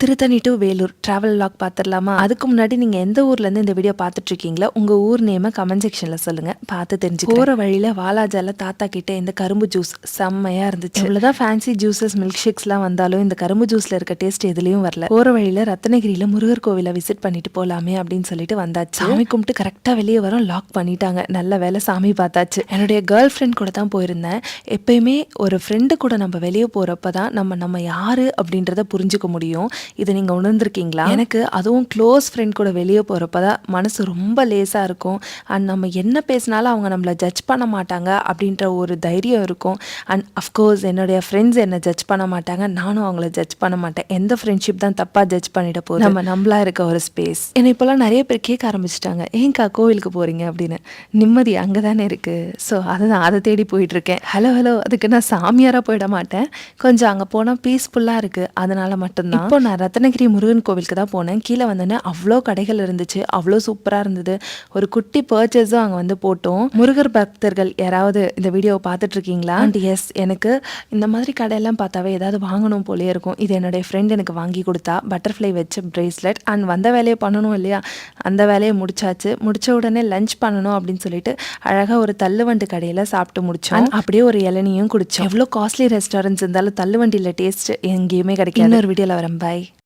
Tiruttani to Vellore travel log பார்த்துடலாமா? அதுக்கு முன்னாடி நீங்கள் எந்த ஊர்லேருந்து இந்த வீடியோ பார்த்துட்டு இருக்கீங்களோ உங்கள் ஊர் நேமை கமெண்ட் செக்ஷனில் சொல்லுங்கள், பார்த்து தெரிஞ்சு. போகிற வழியில் வாலாஜால தாத்தா கிட்ட இந்த கரும்பு ஜூஸ் செம்மையாக இருந்துச்சு. இவ்வளோதான் ஃபேன்சி ஜூஸஸ் மில்க் ஷேக்ஸ்லாம் வந்தாலும் இந்த கரும்பு ஜூஸில் இருக்க டேஸ்ட் எதுலேயும் வரல. போகிற வழியில் ரத்னகிரியில் முருகர் கோவிலை விசிட் பண்ணிட்டு போகலாமே அப்படின்னு சொல்லிட்டு வந்தாச்சு. சாமி கும்பிட்டு கரெக்டாக வெளியே வரோம், லாக் பண்ணிட்டாங்க. நல்ல வேலை சாமி பார்த்தாச்சு. என்னுடைய கேர்ள் ஃப்ரெண்ட் கூட தான் போயிருந்தேன். எப்பயுமே ஒரு ஃப்ரெண்டு கூட நம்ம வெளியே போகிறப்ப தான் நம்ம யார் அப்படின்றத புரிஞ்சுக்க முடியும். இதை நீங்கள் உணர்ந்திருக்கீங்களா? எனக்கு அதுவும் க்ளோஸ் ஃப்ரெண்ட் கூட வெளியே போகிறப்ப தான் மனசு ரொம்ப லேசாக இருக்கும். அண்ட் நம்ம என்ன பேசினாலும் அவங்க நம்மளை ஜட்ஜ் பண்ண மாட்டாங்க அப்படின்ற ஒரு தைரியம் இருக்கும். அண்ட் அஃப்கோர்ஸ் என்னுடைய ஃப்ரெண்ட்ஸ் என்னை ஜட்ஜ் பண்ண மாட்டாங்க, நானும் அவங்கள ஜட்ஜ் பண்ண மாட்டேன். எந்த ஃப்ரெண்ட்ஷிப் தான் தப்பாக ஜட்ஜ் பண்ணிட போகுது? நம்மளா இருக்க ஒரு ஸ்பேஸ். என்னை இப்போலாம் நிறைய பேர் கேட்க ஆரம்பிச்சிட்டாங்க, ஏன்க்கா கோவிலுக்கு போகிறீங்க அப்படின்னு. நிம்மதி அங்கே தானே இருக்குது. ஸோ அதை தேடி போயிட்டுருக்கேன். ஹலோ அதுக்கு நான் சாமியாராக போயிட மாட்டேன். கொஞ்சம் அங்கே போனால் பீஸ்ஃபுல்லாக இருக்குது, அதனால மட்டும்தான். இப்போ நான் ரத்னகிரி முருகன் கோவிலுக்கு தான் போனேன். கீழே வந்தோன்னே அவ்வளோ கடைகள் இருந்துச்சு, அவ்வளோ சூப்பராக இருந்தது. ஒரு குட்டி பர்ச்சேஸும் அங்கே வந்து போட்டோம். முருகர் பக்தர்கள் யாராவது இந்த வீடியோவை பார்த்துட்டு இருக்கீங்களா? அண்ட் எஸ், எனக்கு இந்த மாதிரி கடையெல்லாம் பார்த்தாவே ஏதாவது வாங்கணும் போலே இருக்கும். இது என்னுடைய ஃப்ரெண்ட் எனக்கு வாங்கி கொடுத்தா, பட்டர்ஃப்ளை வச்ச பிரேஸ்லெட். அண்ட் வந்த வேலையை பண்ணணும் இல்லையா, அந்த வேலையை முடிச்சாச்சு. முடிச்ச உடனே லஞ்ச் பண்ணணும் அப்படின்னு சொல்லிட்டு அழகாக ஒரு தள்ளுவண்டி கடையில் சாப்பிட்டு முடிச்சோம். அப்படியே ஒரு இளநியும் குடிச்சோம். எவ்வளோ காஸ்ட்லி ரெஸ்டாரண்ட்ஸ் இருந்தாலும் தள்ளுவண்டியில் டேஸ்ட் எங்கேயுமே கிடைக்கும். இன்னொரு வீடியோவில் வரேன், பாய்.